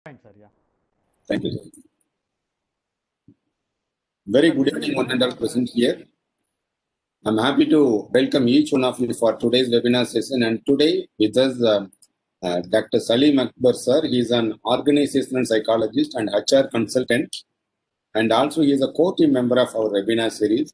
Fine, sir. Yeah. Thank you, sir. Very good evening, 100% here. I'm happy to welcome each one of you for today's webinar session. And today with us, Dr. Salim Akbar, sir. He is an organizational psychologist and HR consultant. And also he is a core team member of our webinar series.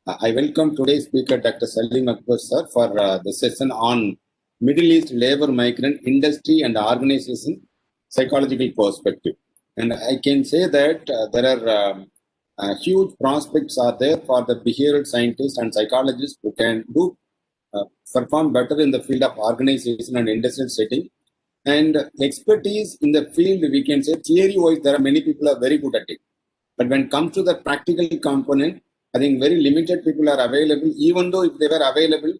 I welcome today's speaker, Dr. Salim Akbar, sir, for the session on Middle East labor migrant industry and organization psychological perspective. And I can say that there are huge prospects are there for the behavioral scientists and psychologists who can do perform better in the field of organization and industrial setting. And expertise in the field, we can say theory-wise, there are many people are very good at it. But when it comes to the practical component, I think very limited people are available. Even though if they were available,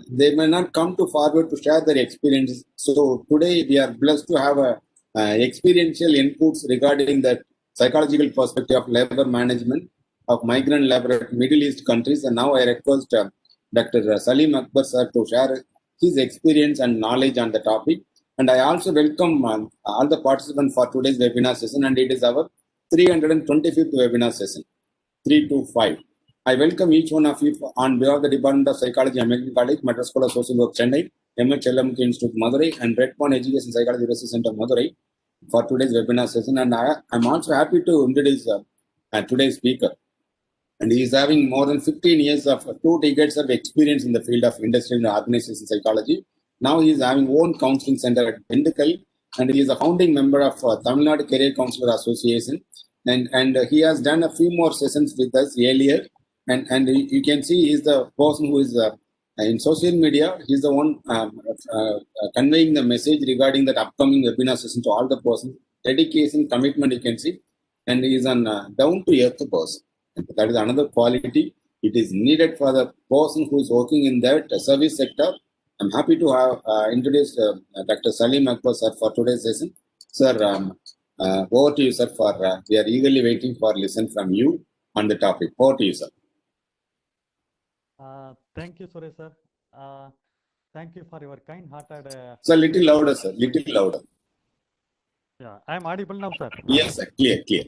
they may not come to forward to share their experiences. So today we are blessed to have a experiential inputs regarding the psychological perspective of labor management of migrant labor at Middle East countries. And now I request Dr. Salim Akbar sir to share his experience and knowledge on the topic. And I also welcome all the participants for today's webinar session. And it is our 325th webinar session, 3 to 5. I welcome each one of you on behalf of the Department of Psychology, American College, Madras School of Social Work, Chennai, M.H. Chellamukhi Institute, Madurai, and Red Pond Education Psychology Research Center, Madurai, for today's webinar session. And I'm also happy to introduce today's speaker. And he is having more than 15 years of 2 decades of experience in the field of industrial and organization psychology. Now he is having own counseling center at Pinnacle, and he is a founding member of Tamil Nadu Career Counselor Association. And he has done a few more sessions with us earlier. And you can see he is the person who is in social media. He is the one conveying the message regarding that upcoming webinar session to all the persons. Dedication, commitment, you can see. And he is an down to earth person. That is another quality. It is needed for the person who is working in that service sector. I'm happy to have introduced Dr. Salim Akbar sir for today's session. Sir, over to you, sir. For we are eagerly waiting for listen from you on the topic. Over to you, sir. Thank you, Suresh, sir. Thank you for your kind-hearted. Sir, little louder, sir. Little louder. Yeah, I am audible now, sir. Yes, sir. Clear, clear.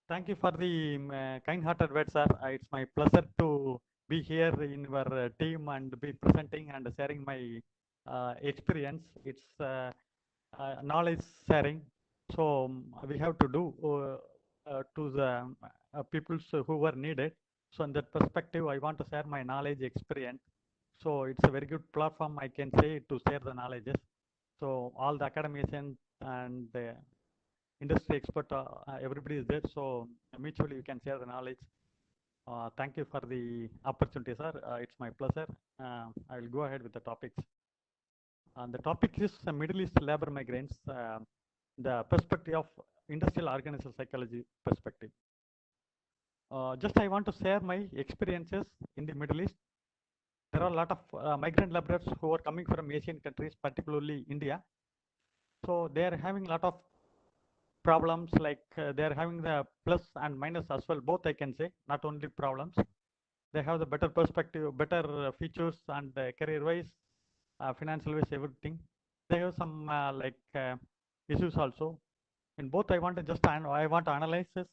Thank you for the kind-hearted words, sir. It's my pleasure to be here in your team and be presenting and sharing my experience. It's knowledge sharing. So we have to do to the people who were needed. So in that perspective, I want to share my knowledge experience. So it's a very good platform, I can say, to share the knowledges. So all the academicians and the industry expert, everybody is there. So mutually we can share the knowledge. Thank you for the opportunity, sir. It's my pleasure. I will go ahead with the topics. The topic is Middle East labor migrants, the perspective of industrial organizational psychology perspective. Just I want to share my experiences in the Middle East. There are a lot of migrant laborers who are coming from Asian countries, particularly India. So they are having a lot of problems, like they are having the plus and minus as well, both I can say, not only problems. They have the better perspective, better features and career-wise, financial-wise, everything. They have some issues also. In both, I want to analyze this.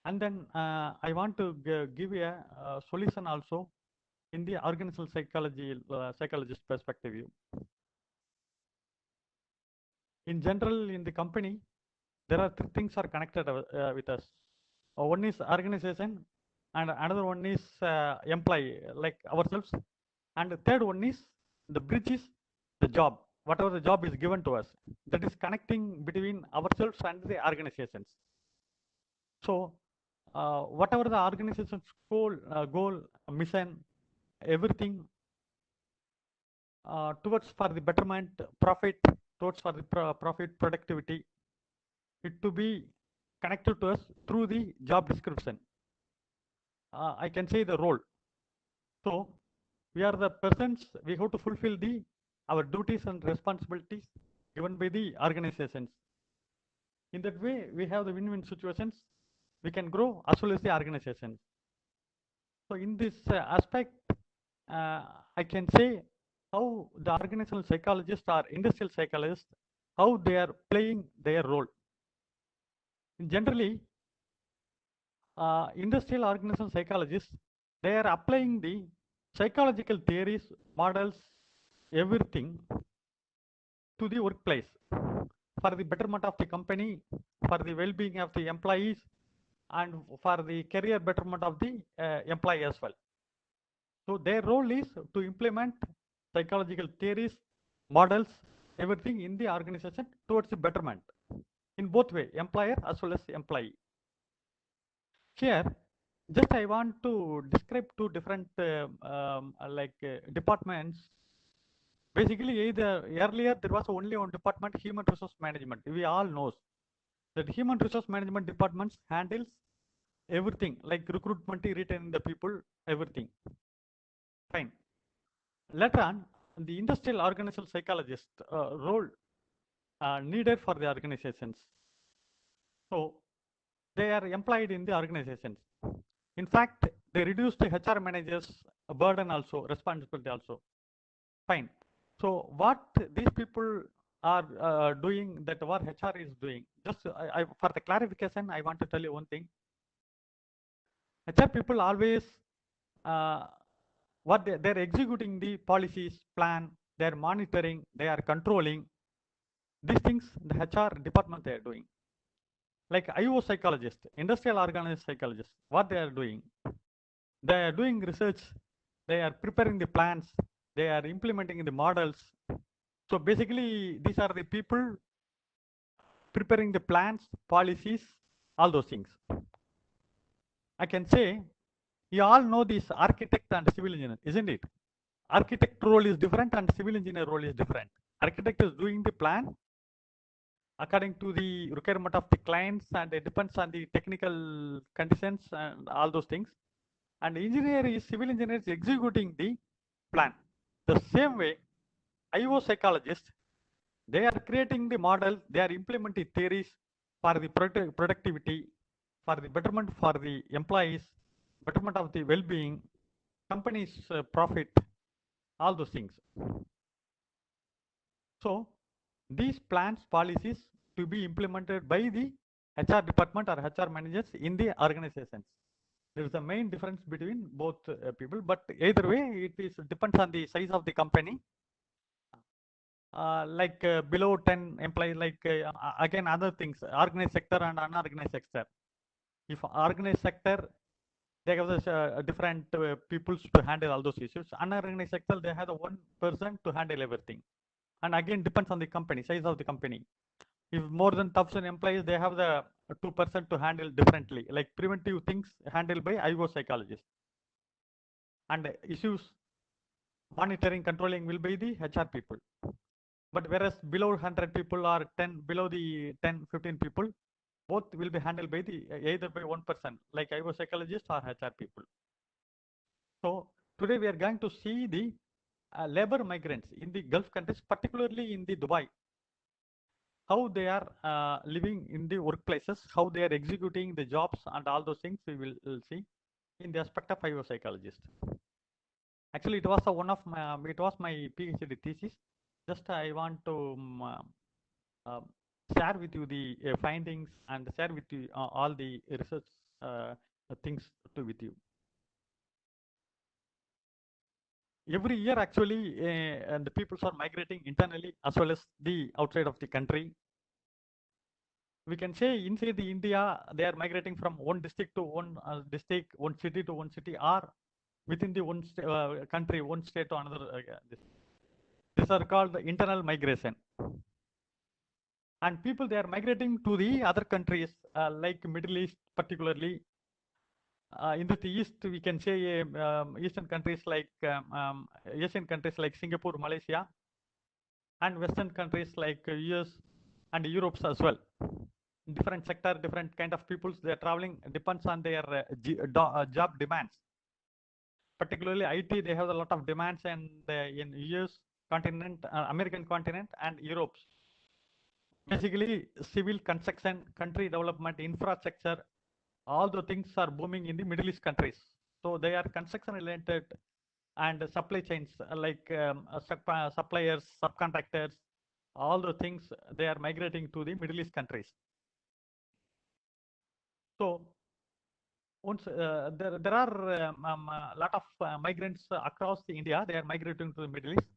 And then I want to give a solution also in the organizational psychology, psychologist perspective view. In general, in the company, there are 3 things are connected with us. One is organization, and another one is employee, like ourselves. And the third one is the bridge is the job, whatever the job is given to us, that is connecting between ourselves and the organizations. So whatever the organization's goal, mission, everything towards for the betterment, profit, towards for the profit, productivity, it to be connected to us through the job description. I can say the role. So we are the persons, we have to fulfill our duties and responsibilities given by the organizations. In that way, we have the win-win situations. We can grow as well as the organization. So in this aspect, I can say how the organizational psychologists or industrial psychologists, how they are playing their role. Generally, industrial organizational psychologists, they are applying the psychological theories, models, everything to the workplace for the betterment of the company, for the well-being of the employees, and for the career betterment of the employee as well. So their role is to implement psychological theories, models, everything in the organization towards the betterment in both way, employer as well as employee. Here, just I want to describe two different departments. Basically, earlier there was only one department, human resource management. We all know that human resource management departments handles everything like recruitment, retaining the people, everything. Fine. Later on, the industrial organizational psychologist role needed for the organizations. So they are employed in the organizations. In fact, they reduce the HR managers' burden also, responsibility also. Fine. So what these people are doing, that what HR is doing, just for the clarification, I want to tell you one thing. HR people always, what they're executing the policies, plan, they're monitoring, they are controlling. These things, the HR department, they are doing. Like IO psychologist, industrial organized psychologist, what they are doing? They are doing research, they are preparing the plans, they are implementing the models. So basically, these are the people preparing the plans, policies, all those things. I can say, you all know this architect and civil engineer, isn't it? Architect role is different and civil engineer role is different. Architect is doing the plan according to the requirement of the clients, and it depends on the technical conditions and all those things. And engineer is, civil engineer is executing the plan. The same way, IO psychologists, they are creating the model, they are implementing theories for the productivity, for the betterment for the employees, betterment of the well-being, company's profit, all those things. So these plans, policies to be implemented by the HR department or HR managers in the organizations. There is a main difference between both people, but either way, it is depends on the size of the company. Below 10 employees, again other things, organized sector and unorganized sector. If organized sector, they have different people to handle all those issues. Unorganized sector, they have the one person to handle everything. And again, depends on the company, size of the company. If more than 1,000 employees, they have the 2% to handle differently, like preventive things handled by IO psychologists. And issues monitoring, controlling will be the HR people. But whereas below 100 people or 10, below the 10, 15 people, both will be handled by the either by one person, like IO psychologist or HR people. So today we are going to see the labor migrants in the Gulf countries, particularly in the Dubai, how they are living in the workplaces, how they are executing the jobs, and all those things we will see in the aspect of IO psychologist. Actually, it was one of my, it was my PhD thesis. Just I want to share with you the findings and share with you all the research things with you. Every year, actually, and the peoples are migrating internally as well as the outside of the country. We can say inside the India, they are migrating from one district to one district, one city to one city, or within the one country, one state to another. These are called the internal migration. And people, they are migrating to the other countries like Middle East, particularly. In the East, we can say Eastern countries like Asian countries like Singapore, Malaysia, and Western countries like US and Europe as well. Different sector, different kind of peoples they are traveling, depends on their job demands. Particularly IT, they have a lot of demands, and in US continent, American continent, and Europe. Basically, civil construction, country development, infrastructure, all the things are booming in the Middle East countries. So they are construction related and supply chains like suppliers, subcontractors, all the things they are migrating to the Middle East countries. So once there are a lot of migrants across India, they are migrating to the Middle East.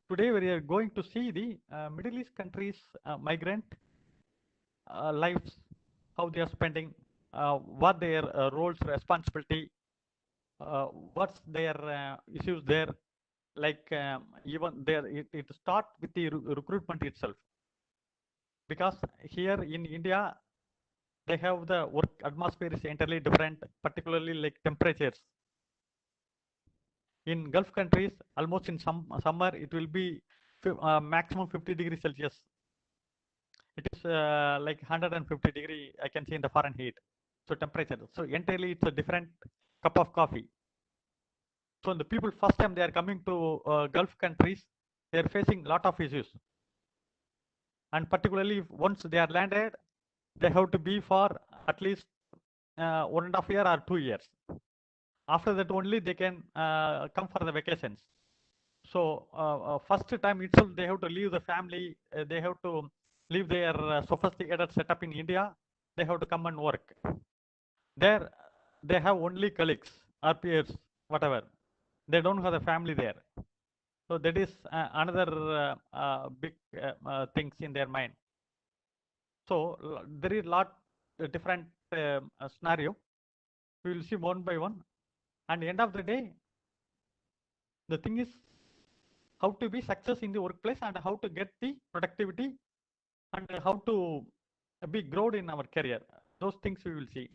Today we are going to see the Middle East countries migrant lives, how they are spending, what their roles, responsibility, what's their issues there. Like even there, it start with the recruitment itself, because here in India they have the work atmosphere is entirely different, particularly like temperatures. In Gulf countries, almost in summer, it will be maximum 50 degrees Celsius. It is like 150 degree, I can see in the Fahrenheit. So temperature. So entirely it's a different cup of coffee. So the people first time they are coming to Gulf countries, they are facing lot of issues. And particularly once they are landed, they have to be for at least 1.5 years or 2 years. After that only they can come for the vacations. So first time itself they have to leave the family, they have to leave their sophisticated setup in India, they have to come and work. There they have only colleagues or peers, whatever. They don't have the family there. So that is another big things in their mind. So there is lot different scenario. We will see one by one. And end of the day, the thing is how to be success in the workplace and how to get the productivity and how to be growth in our career. Those things we will see.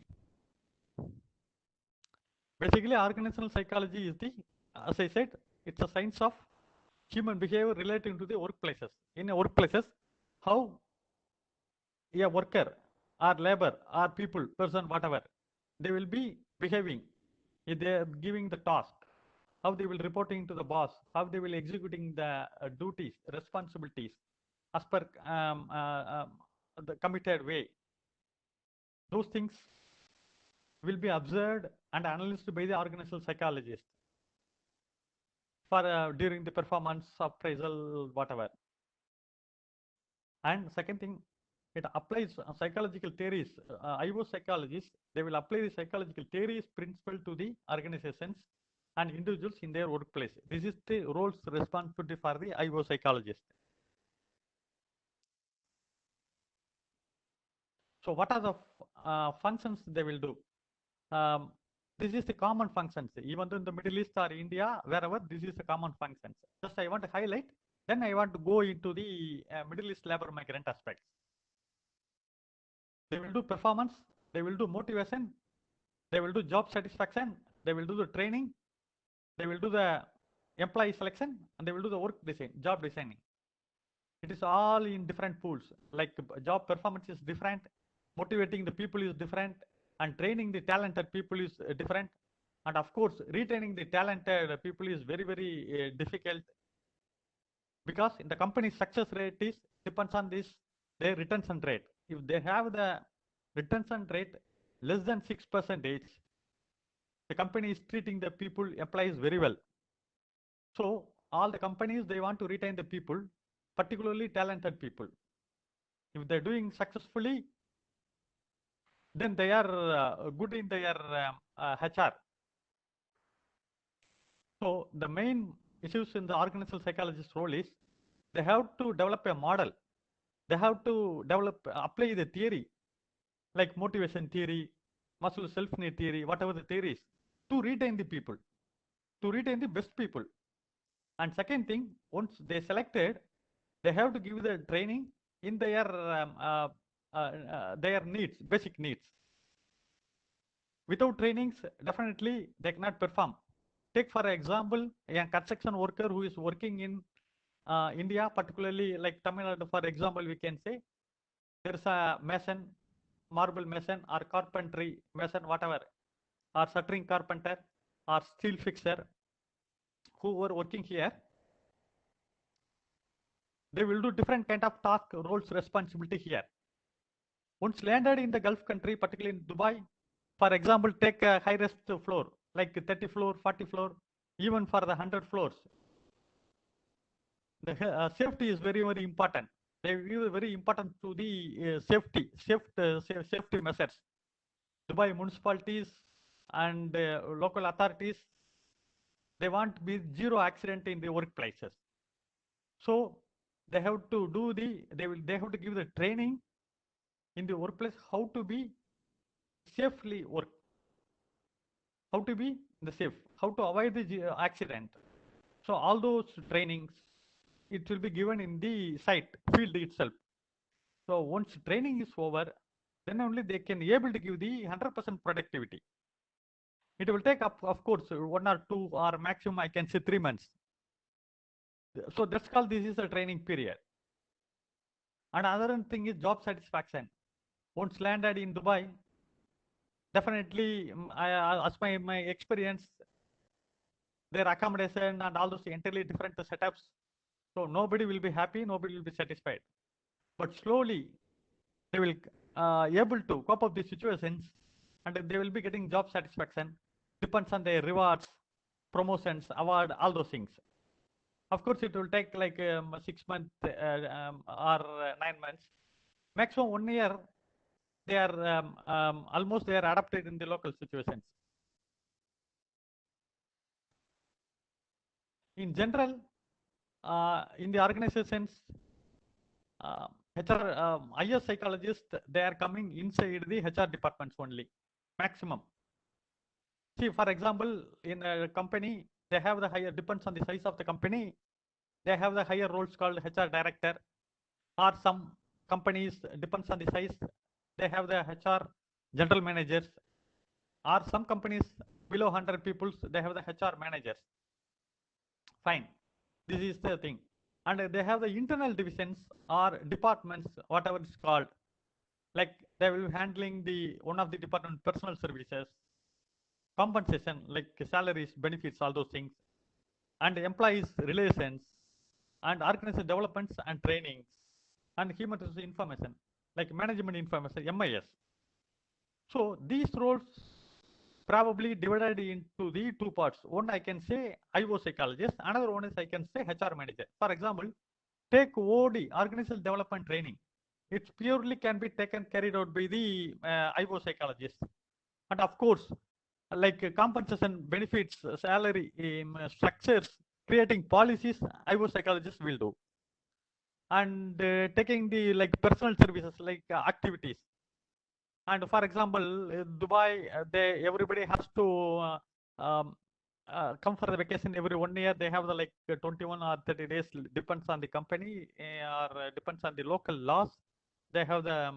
Basically, organizational psychology is the, as I said, it's a science of human behavior relating to the workplaces. In workplaces, how a worker or labor or people, person, whatever, they will be behaving if they are giving the task, how they will reporting to the boss, how they will executing the duties, responsibilities as per the committed way. Those things will be observed and analyzed by the organizational psychologist for during the performance appraisal, whatever. And second thing, it applies psychological theories. IO psychologists, they will apply the psychological theories principle to the organizations and individuals in their workplace. This is the roles responsibility for the IO psychologist. So what are the functions they will do? This is the common functions, even though in the Middle East or India, wherever, this is the common functions. Just I want to highlight, then I want to go into the Middle East labor migrant aspects. They will do performance, they will do motivation, they will do job satisfaction, they will do the training, they will do the employee selection, and they will do the work design, job designing. It is all in different pools. Like job performance is different, motivating the people is different, and training the talented people is different. And of course, retaining the talented people is very, very difficult, because in the company's success rate is depends on this their retention rate. If they have the retention rate less than 6%, the company is treating the people, employees very well. So all the companies, they want to retain the people, particularly talented people. If they're doing successfully, then they are good in their HR. So the main issues in the organizational psychologist role is they have to develop a model. They have to apply the theory, like motivation theory, muscle self-need theory, whatever the theory is, to retain the people, to retain the best people. And second thing, once they selected, they have to give the training in their needs, basic needs. Without trainings, definitely they cannot perform. Take for example, a construction worker who is working in India, particularly like Tamil Nadu, for example, we can say there is a mason, marble mason, or carpentry mason, whatever, or shuttering carpenter, or steel fixer, who were working here. They will do different kind of task, roles, responsibility here. Once landed in the Gulf country, particularly in Dubai, for example, take a high-rise floor, like 30 floor, 40 floor, even for the 100 floors. The safety is very, very important. They give very important to the safety measures. Dubai municipalities and local authorities, they want to be zero accident in the workplaces. So they have to do they have to give the training in the workplace how to be safely work, how to be the safe, how to avoid the accident. So all those trainings, it will be given in the site field itself. So once training is over, then only they can able to give the 100% productivity. It will take up, of course, 1 or 2 or maximum I can say 3 months. So that's called this is a training period. And another thing is job satisfaction. Once landed in Dubai, definitely, as my experience, their accommodation and all those entirely different setups. So nobody will be happy, nobody will be satisfied. But slowly, they will able to cope up these situations, and they will be getting job satisfaction. Depends on their rewards, promotions, award, all those things. Of course, it will take like 6 months or 9 months, maximum 1 year. They are almost they are adapted in the local situations. In general, in the organizations, HR, IS psychologists, they are coming inside the HR departments only, maximum. See, for example, in a company, they have the higher, depends on the size of the company, they have the higher roles called HR director, or some companies, depends on the size, they have the HR general managers, or some companies below 100 people, they have the HR managers. Fine, this is the thing. And they have the internal divisions or departments, whatever it's called. Like they will be handling the one of the department personal services, compensation like salaries, benefits, all those things, and employees relations, and organization developments and trainings, and human resource information like management information, MIS. So these roles probably divided into the two parts. One I can say IO psychologist, another one is I can say HR manager. For example, take OD, organizational development training. It purely can be carried out by the IO psychologist. And of course, like compensation, benefits, salary, structures, creating policies, IO psychologists will do. And taking the like personal services like activities. And for example, Dubai, everybody has to come for the vacation every 1 year. They have the like 21 or 30 days, depends on the company or depends on the local laws. They have the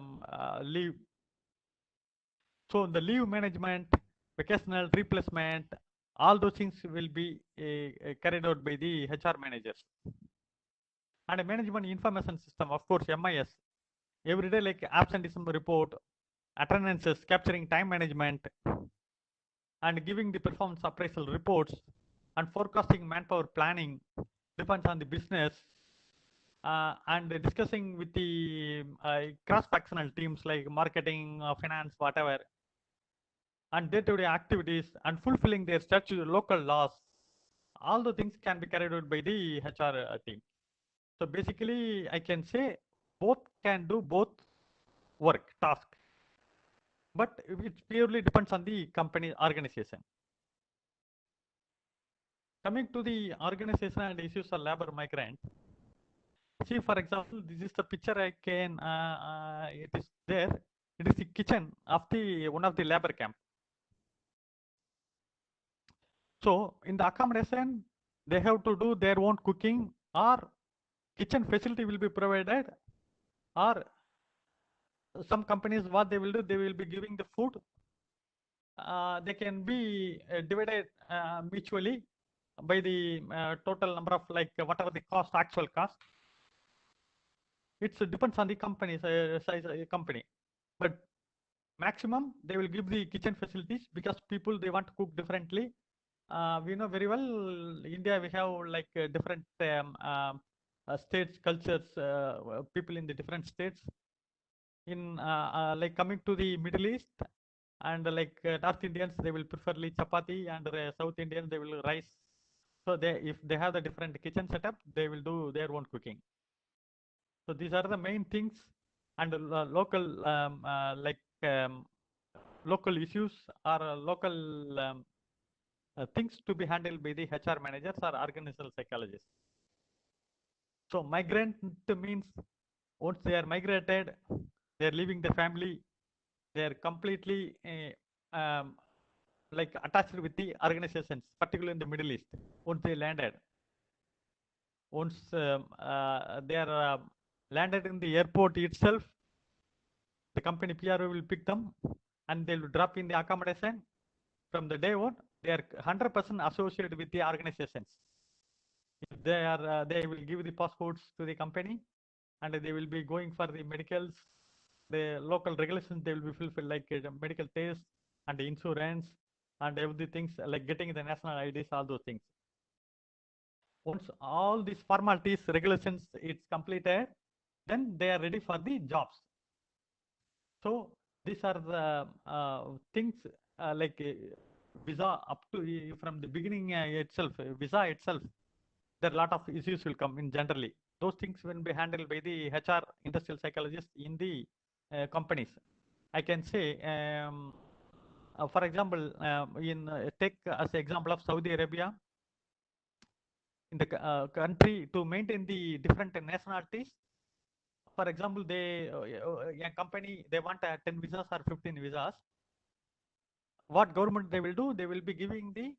leave. So the leave management, vacational replacement, all those things will be carried out by the HR managers. And a management information system, of course, MIS. Every day, like absenteeism report, attendances, capturing time management, and giving the performance appraisal reports, and forecasting manpower planning, depends on the business, and discussing with the cross-functional teams like marketing, finance, whatever, and day-to-day activities, and fulfilling their statutory local laws. All the things can be carried out by the HR team. So basically, I can say both can do both work, task, but it purely depends on the company organization. Coming to the organization and issues of labor migrant. See, for example, this is the picture I can, it is there. It is the kitchen of the one of the labor camp. So in the accommodation, they have to do their own cooking, or kitchen facility will be provided, or some companies, what they will do, they will be giving the food. They can be divided mutually by the total number of like whatever the cost, actual cost. It depends on the company size company, but maximum they will give the kitchen facilities because people they want to cook differently. We know very well India, we have like different states, cultures, people in the different states. In like coming to the Middle East, and like North Indians, they will preferly chapati, and South Indians, they will rice So if they have the different kitchen setup, they will do their own cooking. So these are the main things, and local local issues or local things to be handled by the HR managers or organizational psychologists. So migrant means once they are migrated, they are leaving the family, they are completely like attached with the organizations, particularly in the Middle East. Once they landed, once they are landed in the airport itself, the company PRO will pick them and they will drop in the accommodation. From the day one, they are 100% associated with the organizations. If they are, they will give the passports to the company, and they will be going for the medicals, the local regulations. They will be fulfilled, like medical tests and insurance and everything, like getting the national IDs, all those things. Once all these formalities, regulations, it's completed, then they are ready for the jobs. So these are the things like visa up to from the beginning itself, visa itself. There are a lot of issues will come in generally. Those things will be handled by the HR industrial psychologists in the companies. I can say, for example, take as example of Saudi Arabia. In the country, to maintain the different nationalities, for example, they a company, they want 10 visas or 15 visas. What government they will do? They will be giving the,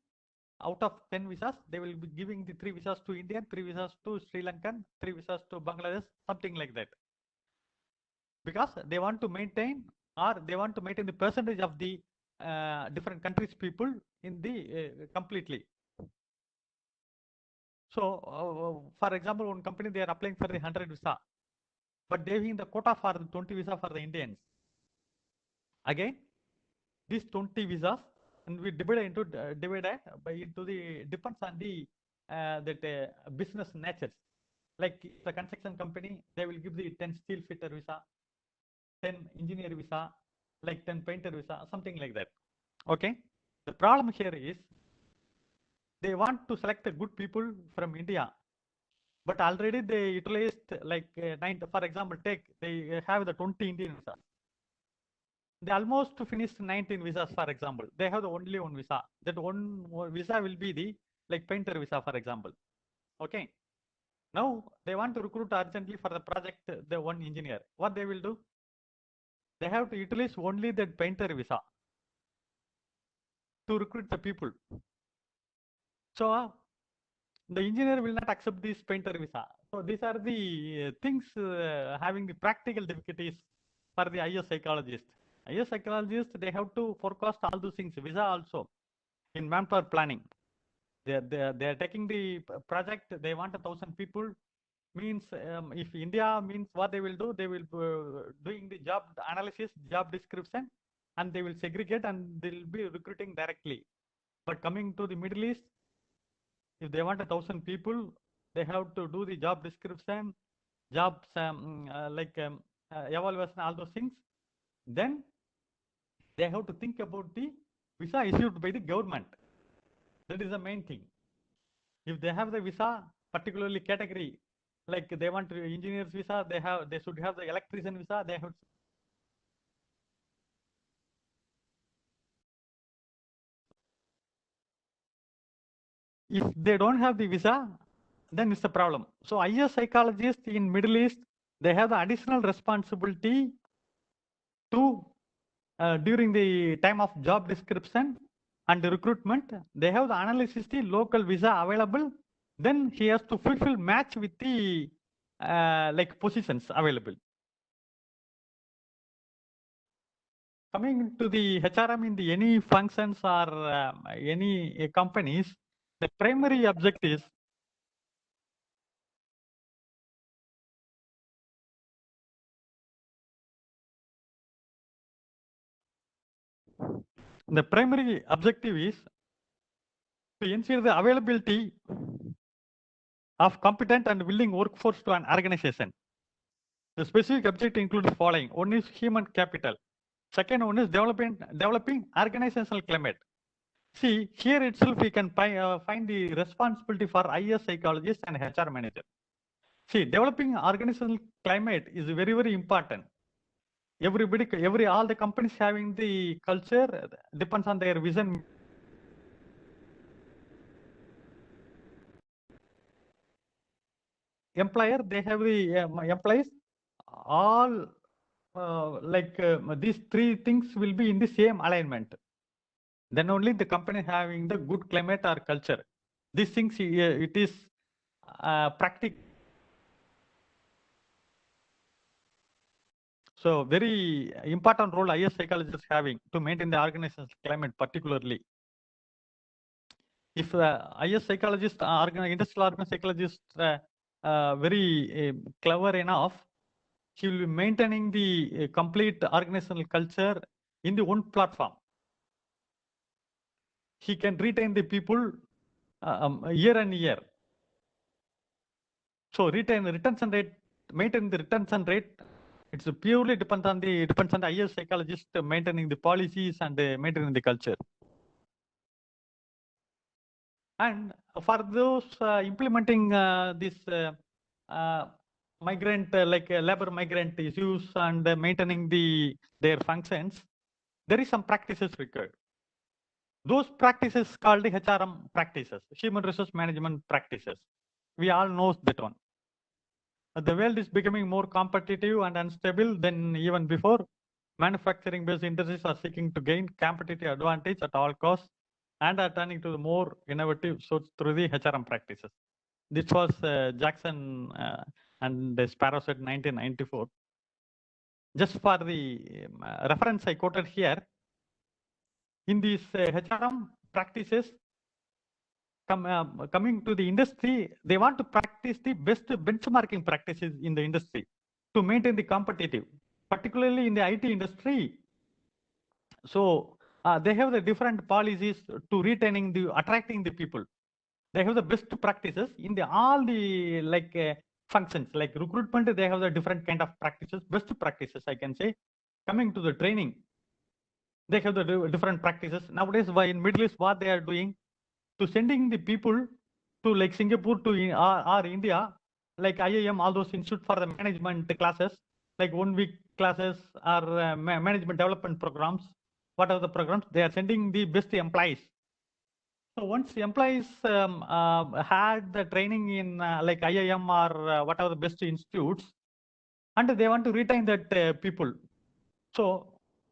out of 10 visas, they will be giving the 3 visas to Indian, 3 visas to Sri Lankan, 3 visas to Bangladesh, something like that. Because they want to maintain, or they want to maintain the percentage of the different countries people in the completely. So, for example, one company, they are applying for the 100 visa, but they having the quota for the 20 visa for the Indians. Again, these 20 visas, and we divide into by into the depends on the business natures. Like the construction company, they will give the 10 steel fitter visa, 10 engineer visa, like 10 painter visa, something like that. Okay. The problem here is they want to select the good people from India, but already they utilized like 9. For example, take they have the 20 Indian visas. They almost finished 19 visas, for example. They have the only one visa. That one visa will be the like painter visa, for example. Okay. Now they want to recruit urgently for the project, the one engineer. What they will do? They have to utilize only that painter visa to recruit the people. So the engineer will not accept this painter visa. So these are the things having the practical difficulties for the IS psychologist. IS psychologists, they have to forecast all those things, visa also, in manpower planning. They are taking the project, they want 1,000 people, means if India means what they will do, they will doing the job analysis, job description, and they will segregate and they will be recruiting directly. But coming to the Middle East, if they want 1,000 people, they have to do the job description, jobs evaluation, all those things. Then they have to think about the visa issued by the government. That is the main thing. If they have the visa, particularly category, like they want engineers visa, they should have the electrician visa. They have. If they don't have the visa, then it's a problem. So IS psychologists in Middle East, they have the additional responsibility to during the time of job description and the recruitment, they have the analysis the local visa available. Then he has to fulfill match with the like positions available. Coming to the HRM in the any functions or any companies, the primary objective is to ensure the availability of competent and willing workforce to an organization. The specific objective includes the following. One is human capital. Second one is developing organizational climate. See, here itself we can find the responsibility for IS psychologist and HR manager. See, developing organizational climate is very, very important. All the companies having the culture depends on their vision. Employer, they have the employees, all these three things will be in the same alignment. Then only the company having the good climate or culture. These things, it is practical. So very important role IS psychologists having to maintain the organizational climate particularly. If IS psychologist, industrial organization psychologist, very clever enough, he will be maintaining the complete organizational culture in the one platform. He can retain the people year and year. So retention rate, maintain the retention rate. It's purely depends on the IS psychologist maintaining the policies and maintaining the culture. And for those implementing this migrant labor migrant issues and maintaining their functions, there is some practices required. Those practices called the HRM practices, human resource management practices. We all know that one. The world is becoming more competitive and unstable than even before. Manufacturing-based industries are seeking to gain competitive advantage at all costs and are turning to the more innovative source through the HRM practices. This was Jackson and Sparrow said 1994. Just for the reference I quoted here, in these HRM practices, coming to the industry, they want to practice the best benchmarking practices in the industry to maintain the competitive, particularly in the IT industry. So they have the different policies to retaining attracting the people. They have the best practices in all the functions like recruitment. They have the different kind of practices, best practices I can say. Coming to the training, they have the different practices nowadays. In Middle East, what they are doing to sending the people to like Singapore to or India, like IIM, all those institute for the management classes, like 1 week classes or management development programs. What are the programs? They are sending the best employees. So once the employees had the training in like IIM or whatever the best institutes, and they want to retain that people. So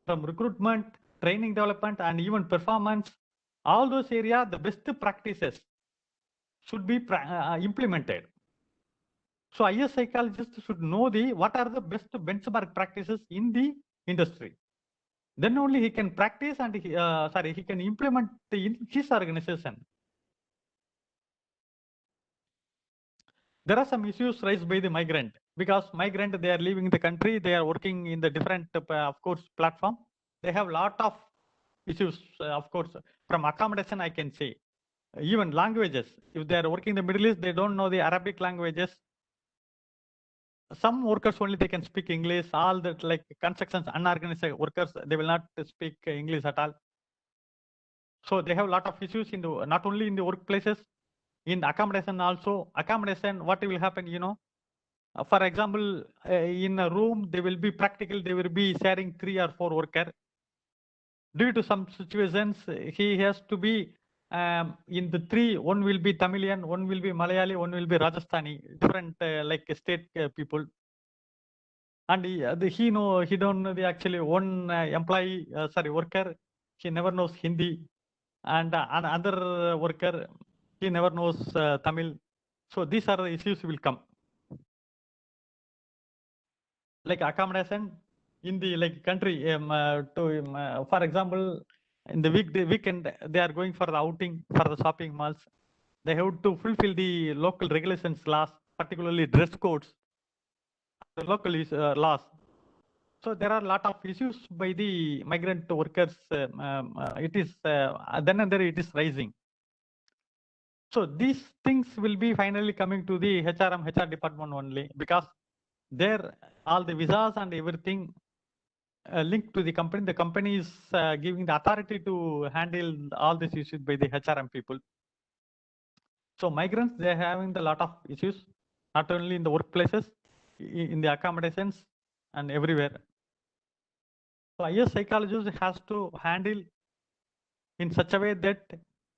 from recruitment, training development, and even performance, all those areas, the best practices should be implemented. So IS psychologists should know what are the best benchmark practices in the industry. Then only he can practice and he can implement in his organization. There are some issues raised by the migrant, because migrant, they are leaving the country, they are working in the different, of course, platform. They have a lot of issues, of course, from accommodation, I can say. Even languages, if they are working in the Middle East, they don't know the Arabic languages. Some workers only they can speak English. All that like constructions, unorganized workers, they will not speak English at all. So they have a lot of issues in the not only in the workplaces, in accommodation also. Accommodation, what will happen, for example, in a room, they will be practical, they will be sharing 3 or 4 workers. Due to some situations, he has to be in the 3, one will be Tamilian, one will be Malayali, one will be Rajasthani, different like state people. And he don't know the actually one employee, worker, he never knows Hindi, and another worker, he never knows Tamil. So these are the issues will come. Like accommodation in the country, for example, in the weekend, they are going for the outing for the shopping malls. They have to fulfill the local regulations, laws, particularly dress codes, the local laws. So there are a lot of issues by the migrant workers. It is then and there it is rising. So these things will be finally coming to the HR department only, because there all the visas and everything linked to the company is giving the authority to handle all these issues by the HRM people. So migrants, they are having a lot of issues, not only in the workplaces, in the accommodations and everywhere. So IS psychologist has to handle in such a way that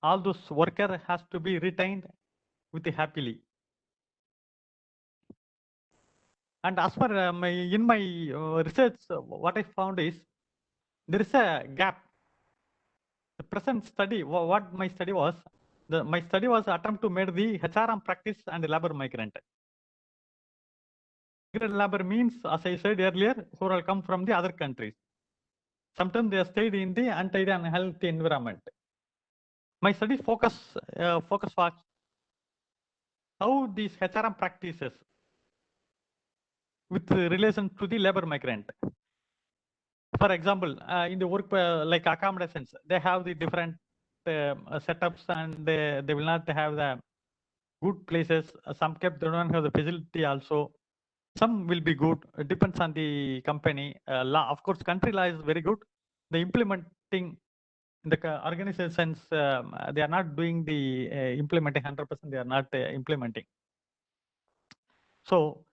all those worker has to be retained with happily. And as per in my research, what I found is there is a gap. The present study, what my study was, my study was attempt to make the HRM practice and labor migrant. Migrant labor means, as I said earlier, who will come from the other countries. Sometimes they stayed in the untidy and unhealthy environment. My study focus was how these HRM practices with relation to the labor migrant. For example, in the work like accommodations, they have the different setups and they will not have the good places. Some kept they don't have the facility also. Some will be good. It depends on the company. Law, of course, country law is very good. The implementing the organizations, they are not doing the implementing 100%. They are not implementing. So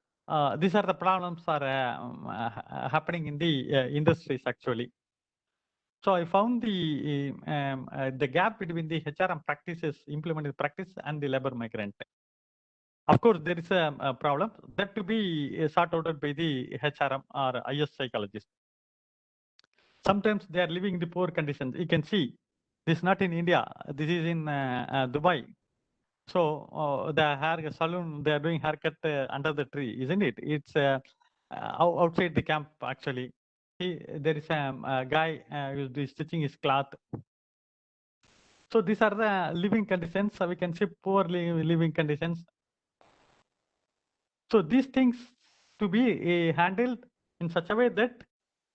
these are the problems are happening in the industries actually. So I found the gap between the HRM practices, implemented practice, and the labor migrant. Of course, there is a problem that to be sorted out by the HRM or IS psychologist. Sometimes they are living in the poor conditions. You can see this is not in India. This is in Dubai. So the hair salon, they are doing haircut under the tree, isn't it? It's outside the camp actually. There is a guy who is stitching his cloth. So these are the living conditions. So we can see poor living conditions. So these things to be handled in such a way that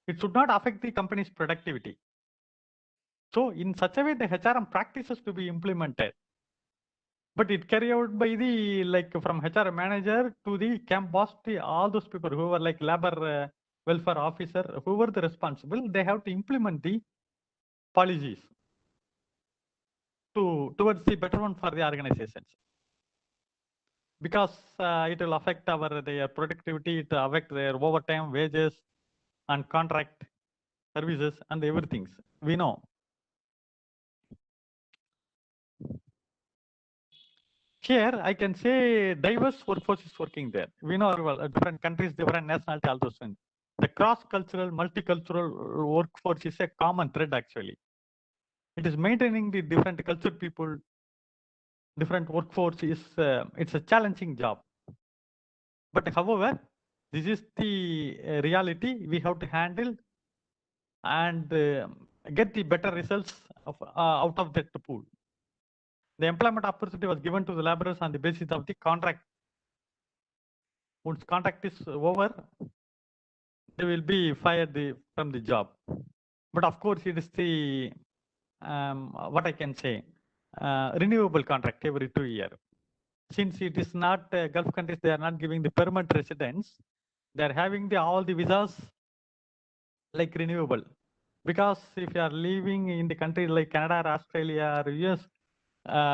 it should not affect the company's productivity. So in such a way, the HRM practices to be implemented. But it carried out by the like from HR manager to the camp boss, all those people who were like labor welfare officer, who were the responsible, they have to implement the policies towards the betterment for the organizations. Because it will affect their productivity, it will affect their overtime, wages, and contract services and everything. We know. Here, I can say diverse workforce is working there. We know different countries, different nationalities, all those things. The cross-cultural, multicultural workforce is a common thread actually. It is maintaining the different culture people, different workforce is it's a challenging job. But however, this is the reality we have to handle and get the better results out of that pool. The employment opportunity was given to the laborers on the basis of the contract. Once contract is over, they will be fired from the job. But of course, it is the what I can say renewable contract every 2 years. Since it is not Gulf countries, they are not giving the permanent residence. They are having all the visas like renewable. Because if you are living in the country like Canada or Australia or US,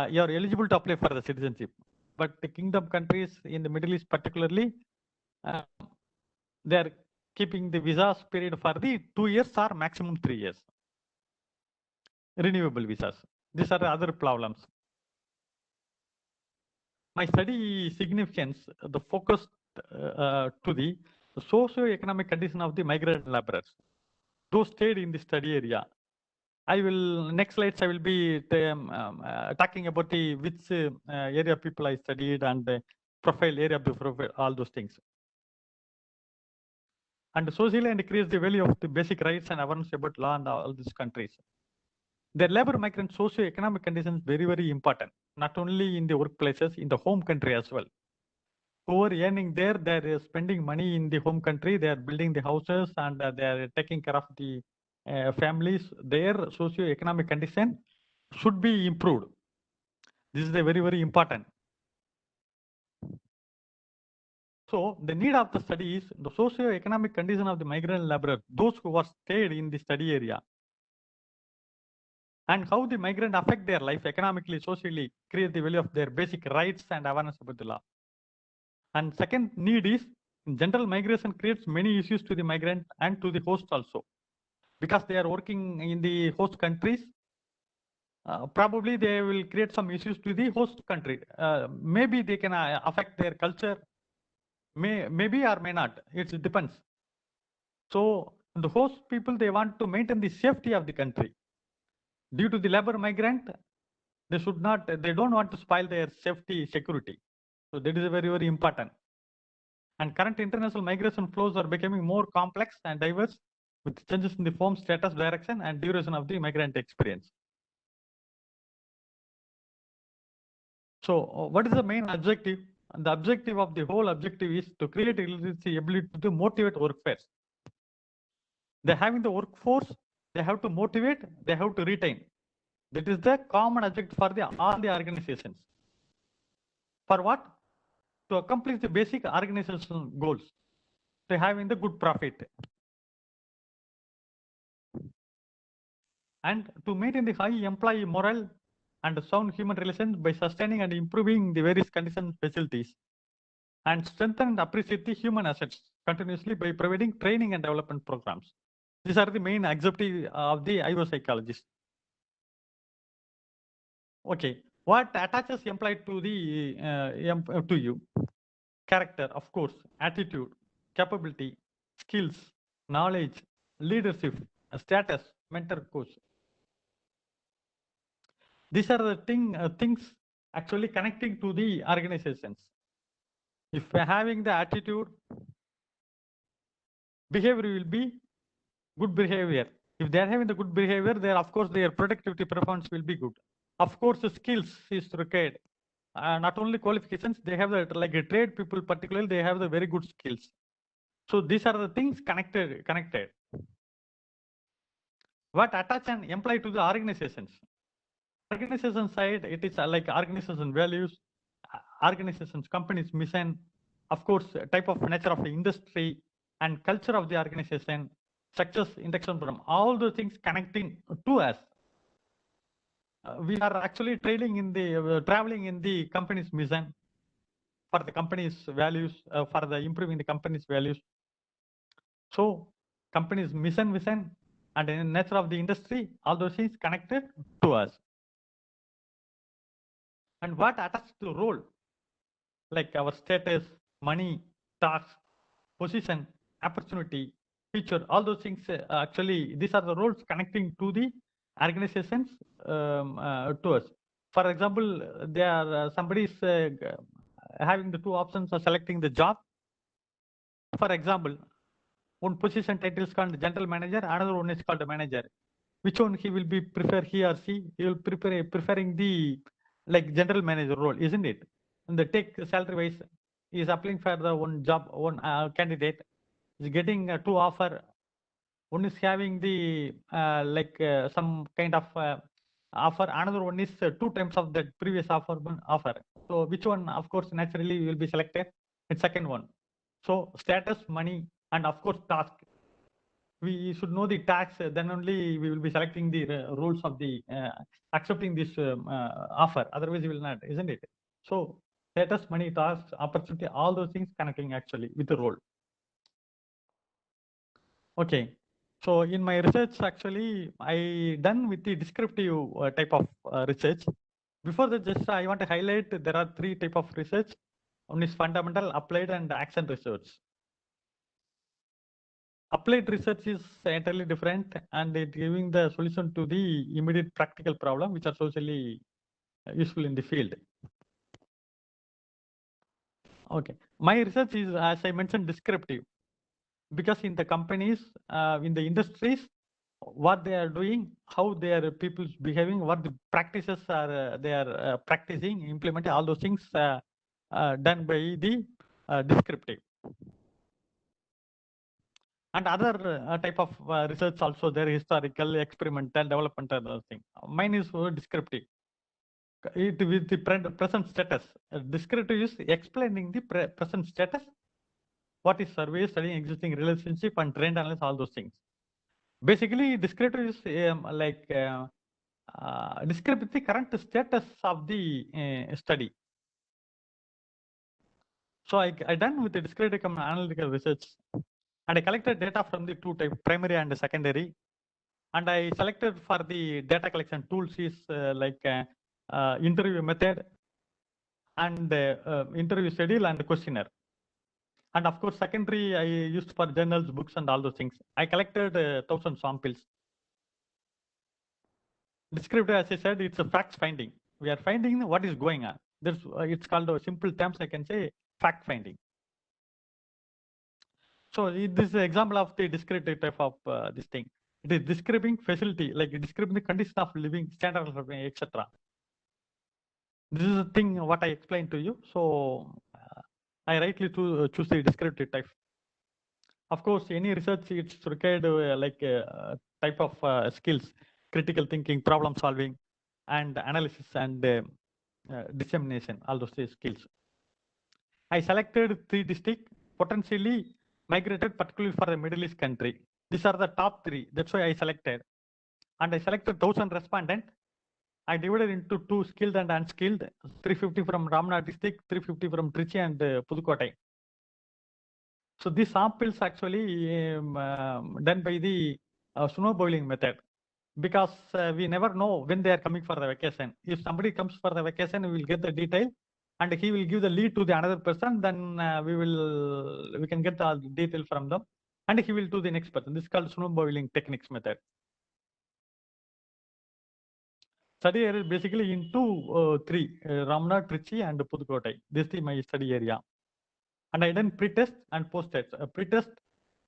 you are eligible to apply for the citizenship. But the kingdom countries in the Middle East particularly, they are keeping the visas period for the 2 years or maximum 3 years. Renewable visas. These are the other problems. My study significance, the focus to the socio-economic condition of the migrant laborers. Those stayed in the study area. I will, next slides, I will be talking about the which area people I studied and the profile area of the profile, all those things. And socially and increase the value of the basic rights and awareness about law in all these countries. The labor migrant socio-economic conditions very, very important, not only in the workplaces, in the home country as well. Who are earning there, they are spending money in the home country, they are building the houses and they are taking care of the families. Their socio-economic condition should be improved. This is a very, very important. So the need of the study is the socio-economic condition of the migrant laborers, those who are stayed in the study area, and how the migrant affect their life economically, socially, create the value of their basic rights and awareness about the law. And second need is general migration creates many issues to the migrant and to the host also, because they are working in the host countries. Probably they will create some issues to the host country. Maybe they can affect their culture, maybe or may not. It depends. So the host people, they want to maintain the safety of the country. Due to the labor migrant, they don't want to spoil their safety security. So that is very, very important. And current international migration flows are becoming more complex and diverse with changes in the form, status, direction, and duration of the migrant experience. So what is the main objective? The objective of the whole objective is to create literacy ability to motivate workforce. They having the workforce, they have to motivate, they have to retain. That is the common objective for all the organizations. For what? To accomplish the basic organizational goals. To having the good profit. And to maintain the high employee morale and sound human relations by sustaining and improving the various condition facilities. And strengthen and appreciate the human assets continuously by providing training and development programs. These are the main objectives of the IO psychologist. Okay, what attaches employee to the to you? Character, of course, attitude, capability, skills, knowledge, leadership, status, mentor, coach. These are the things actually connecting to the organizations. If we're having the attitude, behavior will be good behavior. If they are having the good behavior, there of course their productivity performance will be good. Of course, the skills is required. Not only qualifications, they have the like a trade people particularly, they have the very good skills. So these are the things connected. What attach an employee to the organizations? Organization side, it is like organization values, organizations, company's mission, of course, type of nature of the industry and culture of the organization, success induction program, all the things connecting to us. We are actually traveling in the company's mission for the company's values, for the improving the company's values. So company's mission, vision, and in nature of the industry, all those things connected to us. And what attached to role, like our status, money, task, position, opportunity, future, all those things, actually, these are the roles connecting to the organizations to us. For example, there are somebody is having the two options of selecting the job. For example, one position title is called general manager, another one is called manager. Which one he will be prefer, he or she? He will preferring the like general manager role, isn't it? And the take salary wise, he is applying for the one job, one candidate is getting two offer. One is having the some kind of offer. Another one is 2 times of that previous offer. So which one, of course, naturally will be selected? It's second one. So status, money, and of course task. We should know the tax, then only we will be selecting the rules of the accepting this offer. Otherwise, we will not, isn't it? So status, money, task, opportunity, all those things connecting actually with the role. Okay. So in my research, actually, I done with the descriptive type of research. Before that, just I want to highlight there are 3 type of research. One is fundamental, applied, and action research. Applied research is entirely different and it giving the solution to the immediate practical problem which are socially useful in the field. Okay, my research is, as I mentioned, descriptive, because in the companies, in the industries, what they are doing, how their people's behaving, what the practices are they are practicing, implementing, all those things done by the descriptive. And other type of research also there, historical, experimental, developmental thing. Mine is descriptive. It with the present status. Descriptive is explaining the present status what is survey, studying existing relationship and trend analysis, all those things. Basically, descriptive is describe the current status of the study. So I done with the descriptive analytical research, and I collected data from the two types, primary and secondary. And I selected for the data collection tools is interview method and interview schedule and questionnaire. And of course, secondary I used for journals, books, and all those things. I collected 1,000 samples. Descriptive, as I said, it's a fact finding. We are finding what is going on. There's, it's called a simple terms, I can say, fact finding. So this is an example of the descriptive type of this thing. It is describing facility, like describing the condition of living, standard of living, etc. This is the thing what I explained to you. So I rightly choose the descriptive type. Of course, any research it's required type of skills, critical thinking, problem solving, and analysis and dissemination, all those skills. I selected 3 districts, potentially migrated particularly for the Middle East country. These are the top 3. That's why I selected. And I selected 1,000 respondents. I divided into 2 skilled and unskilled, 350 from Ramnath district, 350 from Trichy and Pudukkottai. So these samples actually done by the snowballing method, because we never know when they are coming for the vacation. If somebody comes for the vacation, we will get the detail, and he will give the lead to the another person. Then we can get the detail from them, and he will do the next person. This is called snowballing techniques method. Study area is basically into 3: Ramnath, Trichy, and Pudukkottai. This is my study area. And I done pre-test and post-test. Pre-test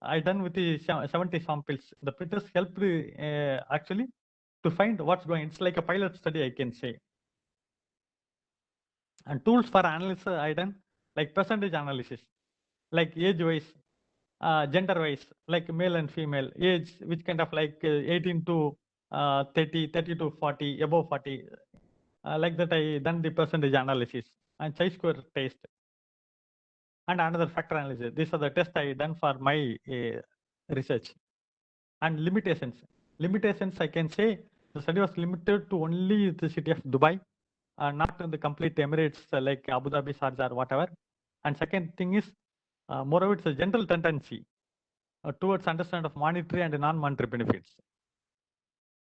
I done with the 70 samples. The pre-test helped actually to find what's going. It's like a pilot study, I can say. And tools for analysis I done like percentage analysis, like age-wise, gender-wise, like male and female, age, which kind of like 18 to 30, 30 to 40, above 40. Like that I done the percentage analysis and chi-square test. And another factor analysis. These are the tests I done for my research. And limitations. Limitations, I can say the study was limited to only the city of Dubai, not in the complete Emirates like Abu Dhabi, Sharjah, or whatever. And second thing is, moreover, it's a general tendency towards understanding of monetary and non-monetary benefits.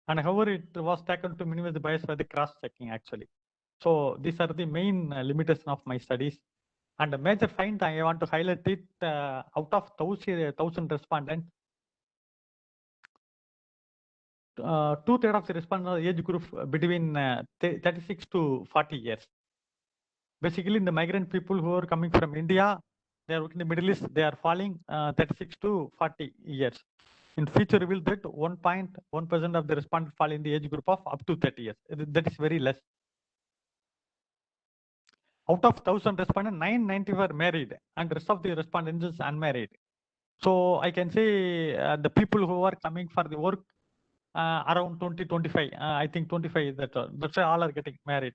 And however, it was taken to minimize the bias by the cross-checking actually. So these are the main limitations of my studies. And a major find I want to highlight it, out of 1,000 respondents, 2/3 of the respondents age group between 36 to 40 years. Basically, the migrant people who are coming from India, they are working in the Middle East, they are falling 36 to 40 years. In future, revealed that 1.1% of the respondents fall in the age group of up to 30 years. That is very less. Out of 1,000 respondents, 990 were married, and the rest of the respondents is unmarried. So I can say the people who are coming for the work around 20, 25, I think 25, that's why all are getting married.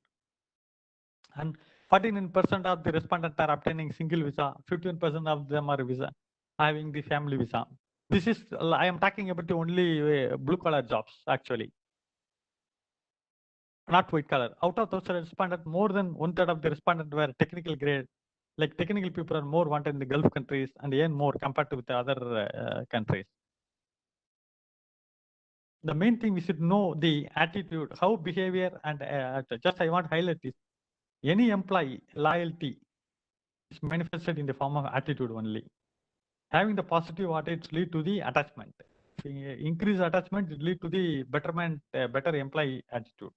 And 49% of the respondents are obtaining single visa, 15% of them are having the family visa. This is, I am talking about only blue collar jobs actually, not white collar. Out of those respondents, more than 1/3 of the respondents were technical grade. Like technical people are more wanted in the Gulf countries and earn more compared to the other countries. The main thing we should know the attitude, how behavior, and just I want to highlight this. Any employee loyalty is manifested in the form of attitude only. Having the positive attitudes lead to the attachment. Increase attachment lead to the betterment, better employee attitude.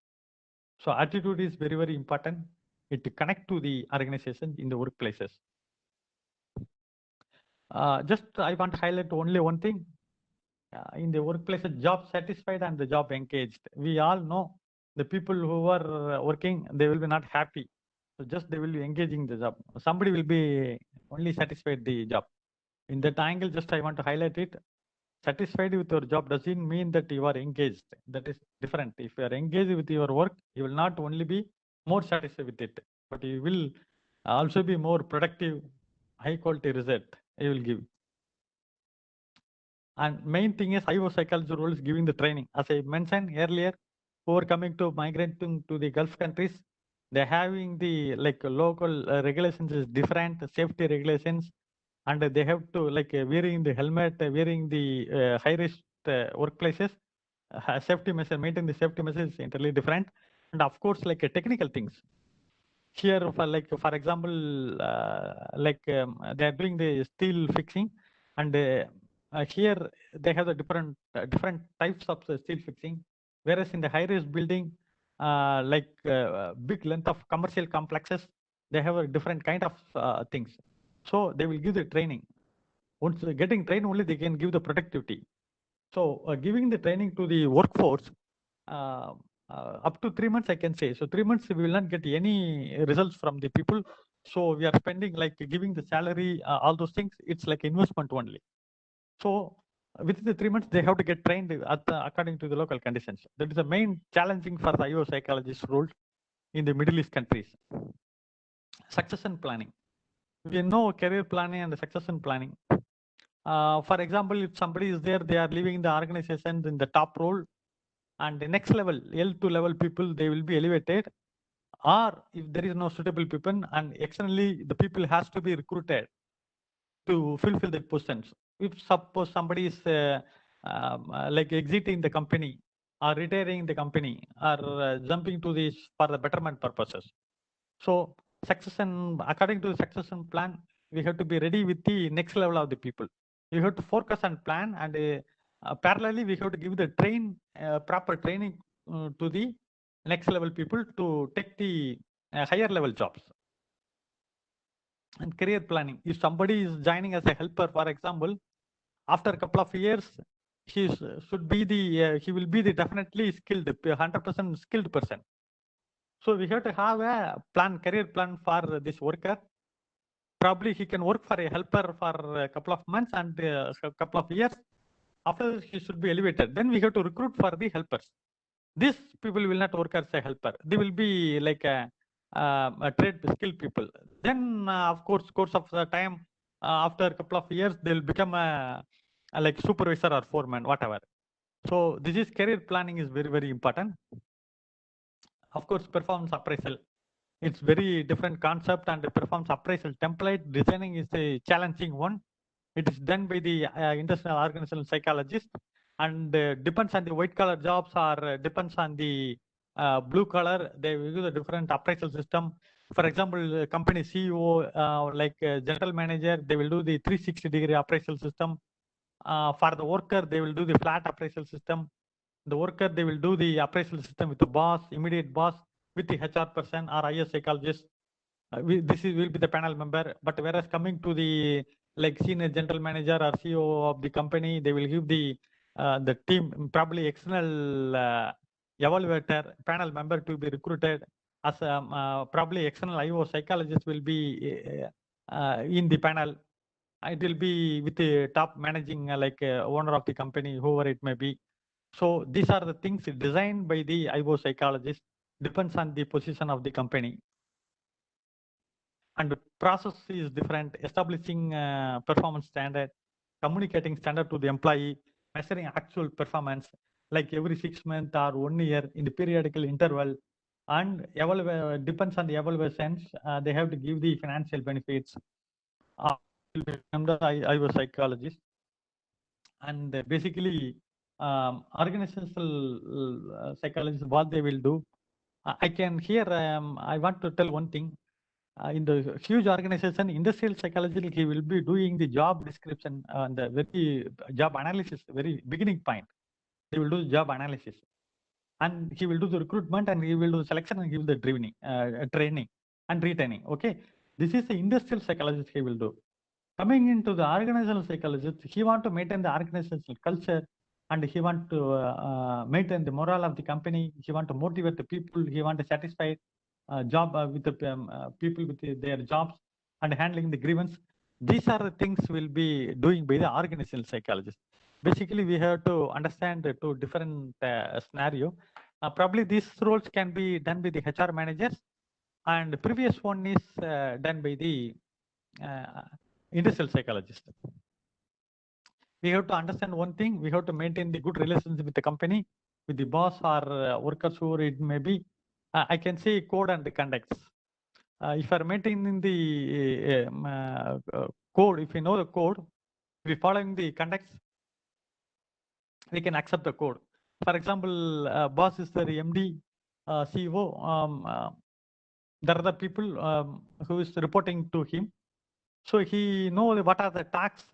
So attitude is very, very important. It connect to the organization in the workplaces. Just I want to highlight only one thing. In the workplace, job satisfied and the job engaged. We all know the people who are working, they will be not happy. So just they will be engaging the job. Somebody will be only satisfied the job. In that angle, just I want to highlight it. Satisfied with your job doesn't mean that you are engaged. That is different. If you are engaged with your work, you will not only be more satisfied with it, but you will also be more productive, high quality result. he will give. And main thing is IO psychology role is giving the training. As I mentioned earlier, who are coming to migrating to the Gulf countries, they're having the like local regulations is different, safety regulations, and they have to like wearing the helmet, wearing the high risk workplaces, safety measure, maintain the safety measures is entirely different. And of course, like technical things. Here, for example, they are doing the steel fixing, and here they have the different types of steel fixing. Whereas in the high-rise building, big length of commercial complexes, they have a different kind of things. So they will give the training. Once getting trained, only they can give the productivity. So giving the training to the workforce, up to 3 months, I can say. So 3 months, we will not get any results from the people. So we are spending like giving the salary, all those things. It's like investment only. So within the 3 months, they have to get trained according to the local conditions. That is the main challenging for the IO psychologist role in the Middle East countries. Succession planning. We know career planning and succession planning. For example, if somebody is there, they are leaving the organization in the top role, and the next level, L2 level people, they will be elevated. Or if there is no suitable people, and externally the people has to be recruited to fulfill the positions. If suppose somebody is like exiting the company or retiring the company or jumping to this for the betterment purposes. So succession, according to the succession plan, we have to be ready with the next level of the people. We have to focus and plan, and parallelly we have to give the proper training to the next level people to take the higher level jobs. And career planning. If somebody is joining as a helper, for example, after a couple of years, he should be he will be the definitely skilled, 100% skilled person. So we have to have a career plan for this worker. Probably he can work for a helper for a couple of months and a couple of years. After he should be elevated. Then we have to recruit for the helpers. These people will not work as a helper. They will be like a trade skilled people. Then, of course of the time, after a couple of years, they will become a like supervisor or foreman, whatever. So this is career planning is very, very important. Of course, performance appraisal. It's very different concept, and the performance appraisal template designing is a challenging one. It is done by the industrial organizational psychologist, and depends on the white collar jobs or depends on the blue collar. They use a different appraisal system. For example, company CEO, general manager, they will do the 360-degree appraisal system. For the worker, they will do the flat appraisal system. The worker, they will do the appraisal system with the boss, immediate boss, with the HR person or IS psychologist. This will be the panel member. But whereas coming to the like senior general manager or CEO of the company, they will give the team probably external evaluator panel member to be recruited as probably external IO psychologist will be in the panel. It will be with the top managing owner of the company, whoever it may be. So these are the things designed by the IO psychologist, depends on the position of the company. And the process is different, establishing performance standard, communicating standard to the employee, measuring actual performance like every 6 months or 1 year in the periodical interval, and depends on the evaluations. They have to give the financial benefits. I was psychologist, and basically organizational psychologists, what they will do. I can hear. I want to tell one thing. In the huge organization, industrial psychology, he will be doing the job description and the very job analysis, very beginning point. He will do job analysis, and he will do the recruitment, and he will do the selection, and he will do the training and retaining. Okay, this is the industrial psychologist he will do. Coming into the organizational psychologist, he want to maintain the organizational culture, and he want to maintain the morale of the company. He want to motivate the people. He want to satisfy job with the people with their jobs and handling the grievance. These are the things we'll be doing by the organizational psychologist. Basically, we have to understand the two different scenario. Probably these roles can be done by the HR managers, and the previous one is done by the industrial psychologist. We have to understand one thing, we have to maintain the good relationship with the company, with the boss or workers, who it may be. I can say code and the conducts. If you are maintaining the code, if you know the code, if you following the conducts, we can accept the code. For example, boss is the MD, CEO, there are the people who is reporting to him. So he knows what are the tasks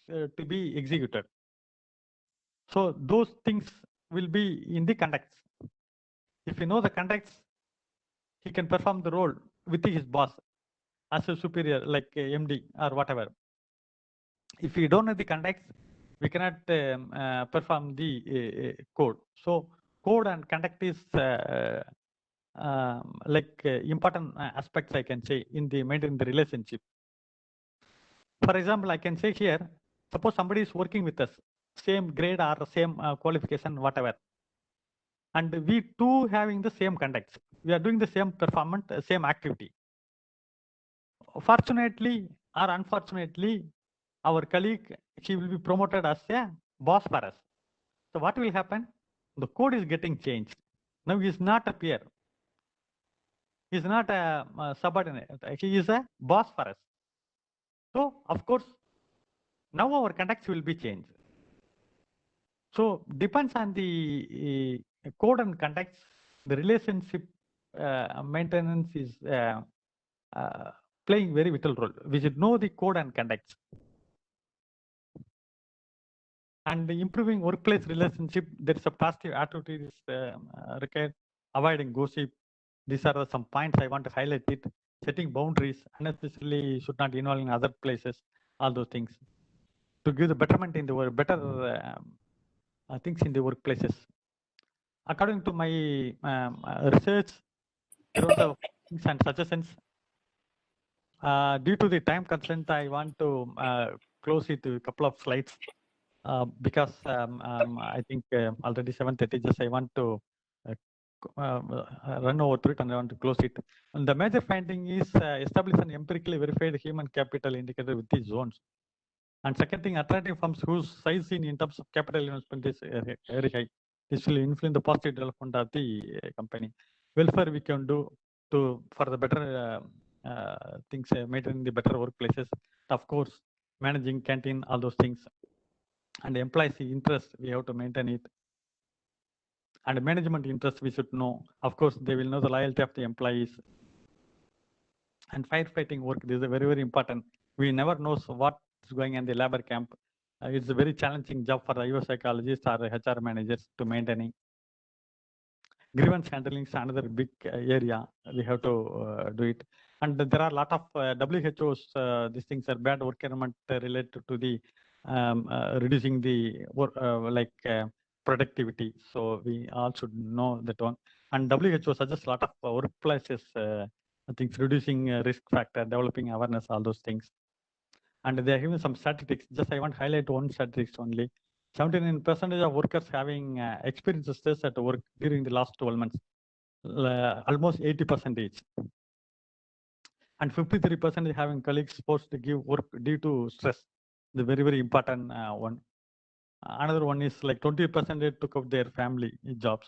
to be executed. So those things will be in the context. If you know the context, he can perform the role with his boss as a superior, like MD or whatever. If we don't know the context, we cannot perform the code. So code and context is important aspects, I can say, in the maintaining the relationship. For example, I can say here, suppose somebody is working with us, same grade or same qualification, whatever, and we two having the same context, we are doing the same performance, same activity. Fortunately or unfortunately, our colleague, he will be promoted as a boss for us. So what will happen? The code is getting changed. Now he is not a peer. He is not a subordinate. He is a boss for us. So of course, now our context will be changed. So depends on the code and context, the relationship maintenance is playing very vital role. We should know the code and context. And improving workplace relationship, there is a positive attitude is required, avoiding gossip. These are some points I want to highlight it. Setting boundaries, unnecessarily should not involve in other places, all those things. To give the betterment in the work, better things in the workplaces. According to my research, there was a things and suggestions. Due to the time constraint, I want to close it to a couple of slides because I think already 7:30. Just I want to run over to it and I want to close it. And the major finding is establish an empirically verified human capital indicator with these zones. And second thing, attractive firms whose size in terms of capital investment is very high. This will influence the positive development of the company. Welfare we can do for the better things, maintaining the better workplaces. Of course, managing canteen, all those things. And employees' interest, we have to maintain it. And management interest, we should know. Of course, they will know the loyalty of the employees. And firefighting work, this is very, very important. We never know what is going in the labor camp. It's a very challenging job for the IO psychologists or HR managers to maintaining. Grievance handling is another big area. We have to do it. And there are a lot of WHO's, these things are bad work environment related to the reducing the work, productivity. So we all should know that one. And WHO suggests a lot of workplaces, things reducing risk factor, developing awareness, all those things. And they are given some statistics. Just I want to highlight one statistics only. 79% of workers having experienced stress at work during the last 12 months, almost 80%. And 53% having colleagues forced to give work due to stress. The very, very important one. Another one is like 20% took up their family jobs.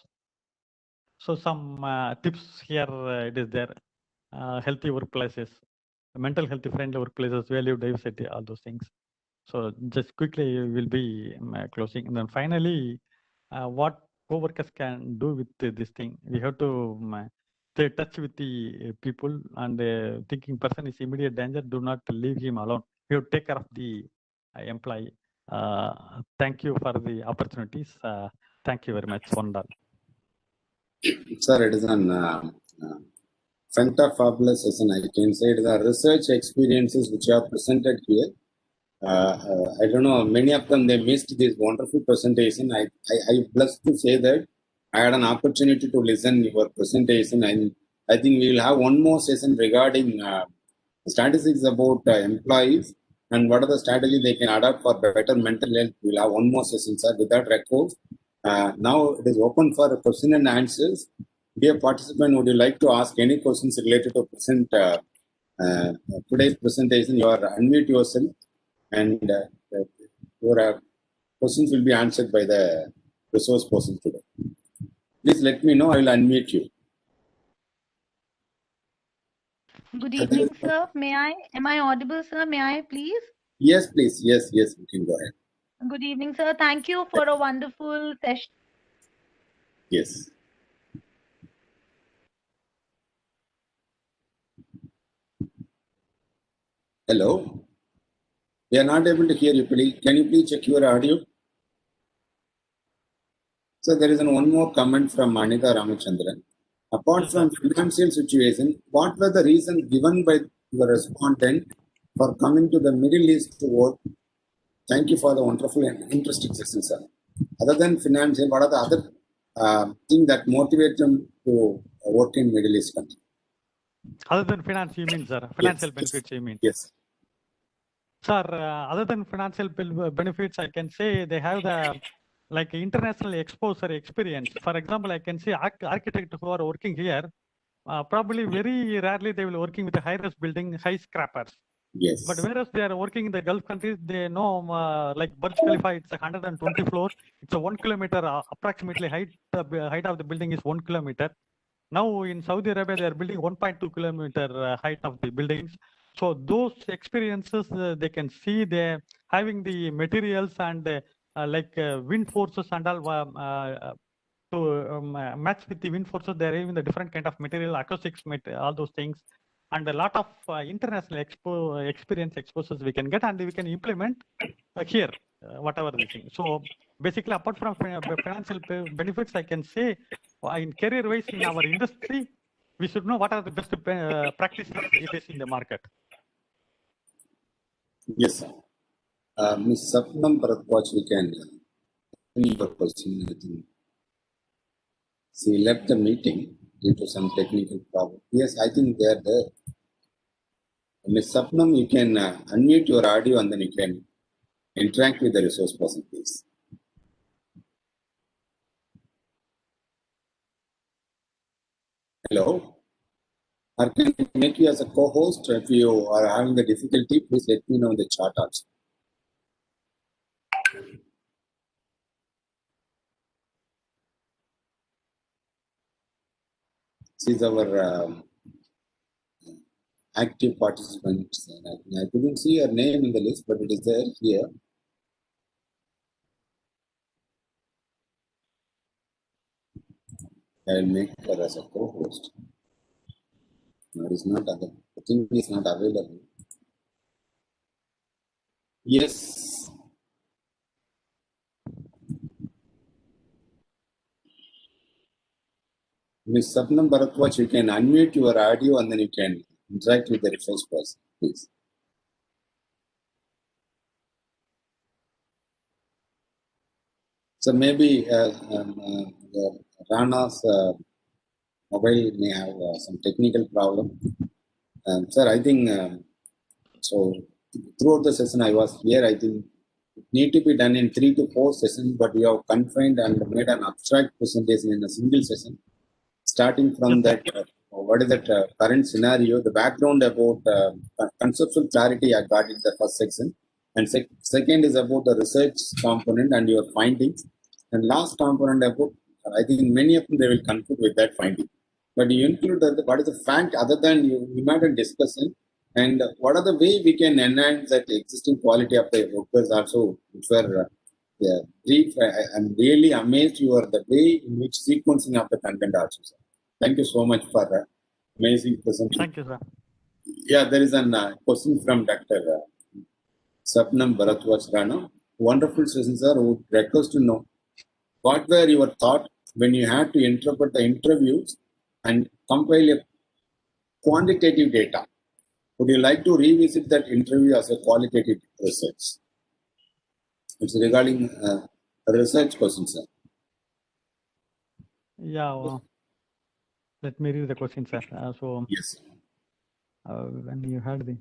So some tips here it is there. Healthy workplaces, mental health friendly workplaces, value diversity, all those things. So just quickly we will be closing. And then finally, what co-workers can do with this thing. We have to stay touch with the people, and thinking person is immediate danger, do not leave him alone. We have to take care of the employee. Thank you for the opportunities. Thank you very much, Wonder. Sir, it is an fabulous session. I can say it is a research experiences which you have presented here. I don't know, many of them, they missed this wonderful presentation. I blessed to say that I had an opportunity to listen to your presentation, and I think we will have one more session regarding statistics about employees and what are the strategies they can adopt for better mental health. We will have one more session, sir, with that record. Now it is open for question and answers. Dear participant, would you like to ask any questions related to present today's presentation. You are unmute yourself, and your questions will be answered by the resource person today. Please let me know. I will unmute you. Good evening, sir. Am I audible, sir? May I please? Yes, please. Yes, you can go ahead. Good evening, sir. Thank you for a wonderful session. Yes. Hello. We are not able to hear you. Please, can you please check your audio? So there is one more comment from Anita Ramachandran. Apart from financial situation, what were the reasons given by your respondent for coming to the Middle East to work? Thank you for the wonderful and interesting session, sir. Other than financial, what are the other things that motivate them to work in Middle East country? Other than finance, you mean, sir? Financial benefits, you mean? Yes. Sir, other than financial benefits, I can say they have the like international exposure experience. For example, I can say architects who are working here, probably very rarely they will working with a high-rise building, skyscrapers. Yes. But whereas they are working in the Gulf countries, they know like Burj Khalifa, it's 120 floor. It's a 1 kilometer approximately height of the building is 1 kilometer. Now in Saudi Arabia, they are building 1.2 kilometer height of the buildings. So those experiences, they can see they having the materials and like wind forces and all to match with the wind forces. They're having the different kind of material, acoustics, all those things. And a lot of international experience exposures we can get, and we can implement here, whatever the thing. So basically, apart from financial benefits, I can say in career-wise in our industry, we should know what are the best practices it is in the market. Yes, sir. Ms. Sapnam Bharatwaj, we can your question. I think she left the meeting due to some technical problem. Yes, I think they are there. Ms. Sapnam, you can unmute your audio and then you can interact with the resource person, please. Hello. Or can I make you as a co-host? If you are having the difficulty, please let me know in the chat also. She's our active participant. I couldn't see her name in the list, but it is there here. I'll make her as a co-host. No, it is not available. The thing is not available. Yes. Ms. Sapnam Bharatwaj, you can unmute your audio and then you can interact with the resource person, please. So maybe Rana's mobile may have some technical problem. Sir, I think so. Throughout the session I was here, I think it need to be done in 3 to 4 sessions, but we have confined and made an abstract presentation in a single session. Starting from that, what is that current scenario, the background about conceptual clarity I got in the first section. And second is about the research component and your findings. And last component about, I think many of them they will conclude with that finding. But you include what is the fact other than you might have discussing, and what are the way we can enhance that existing quality of the workers also, which were brief. I'm really amazed you are the way in which sequencing of the content also, sir. Thank you so much for the amazing presentation. Thank you, sir. Yeah, there is a question from Dr. Sapnam Bharatwaj Rana. Wonderful session, sir. Would request to know what were your thoughts when you had to interpret the interviews and compile a quantitative data. Would you like to revisit that interview as a qualitative research? It's regarding a research question, sir. Yeah, let me read the question, sir. Yes. When you heard the...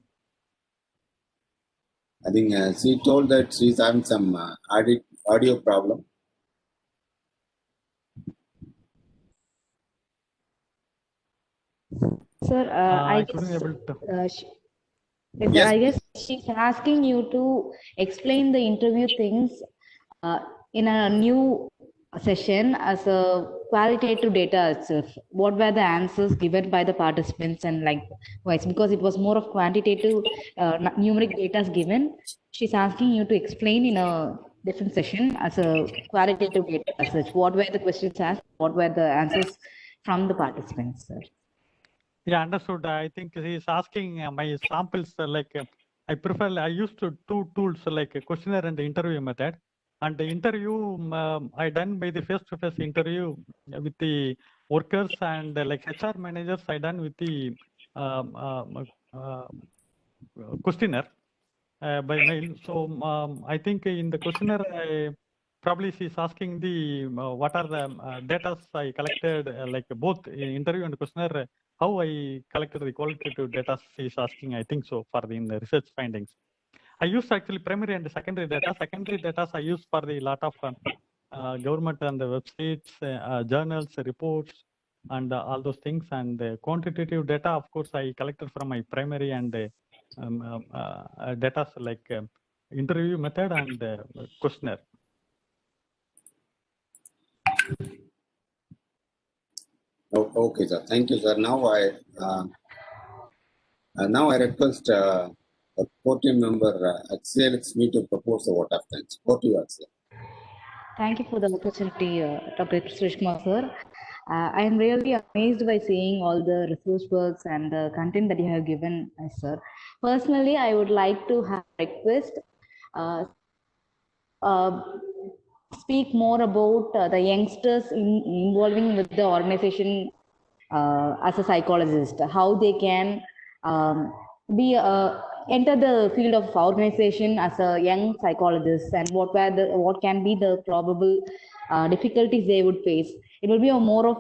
I think she told that she's having some audio problem. Sir, I I couldn't guess able to. yes, sir, Yes, I guess she's asking you to explain the interview things uh, in a new session as a qualitative data itself. What were the answers given by the participants and likewise, because it was more of quantitative numeric data is given. She's asking you to explain in a different session as a qualitative data as such. What were the questions asked? What were the answers from the participants, sir? Yeah, understood. I think he is asking my samples I prefer. I used to two tools like a questionnaire and the interview method. And the interview I done by the face-to-face interview with the workers and like HR managers. I done with the questionnaire by mail. So I think in the questionnaire, probably she's asking the what are the data I collected, like both in interview and questionnaire, how I collected the qualitative data she's asking, I think so, for in the research findings. I use actually primary and secondary data. Secondary data I use for the lot of government and the websites, journals, reports, and all those things. And quantitative data, of course, I collected from my primary and data like interview method and questionnaire. okay, sir. Thank you, sir. Now I request the core team member Axel me to propose a vote of thanks. Over to you, Axel. Thank you for the opportunity, Dr. Suresh Kumar, sir. I am really amazed by seeing all the research works and the content that you have given us, sir. Personally, I would like to have a request. Uh, speak more about the youngsters involving with the organization as a psychologist, how they can be enter the field of organization as a young psychologist, and what can be the probable difficulties they would face. It will be a more of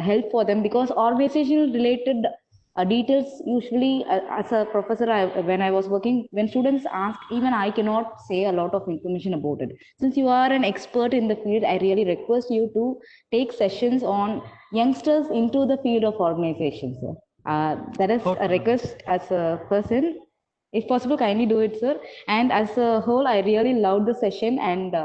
help for them, because organizational related details usually as a professor, when I was working, when students ask, even I cannot say a lot of information about it. Since you are an expert in the field, I really request you to take sessions on youngsters into the field of organizations, sir. That is Okay, a request as a person. If possible, kindly do it, sir. And as a whole, I really loved the session, and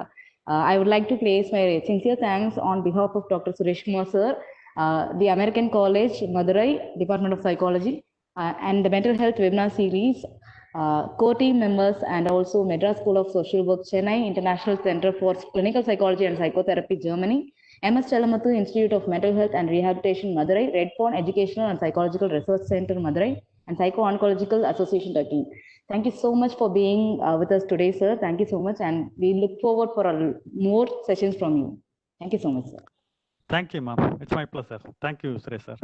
I would like to place my sincere thanks on behalf of Dr. Suresh Kumar, sir, the American College, Madurai, Department of Psychology, and the Mental Health webinar series, core team members, and also Madras School of Social Work, Chennai, International Center for Clinical Psychology and Psychotherapy, Germany, MS Chalamathu Institute of Mental Health and Rehabilitation, Madurai, Red Pond Educational and Psychological Research Center, Madurai, and Psycho-Oncological Association, Turkey. Thank you so much for being with us today, sir. Thank you so much, and we look forward for more sessions from you. Thank you so much, sir. Thank you, ma'am. It's my pleasure. Thank you, Suresh sir.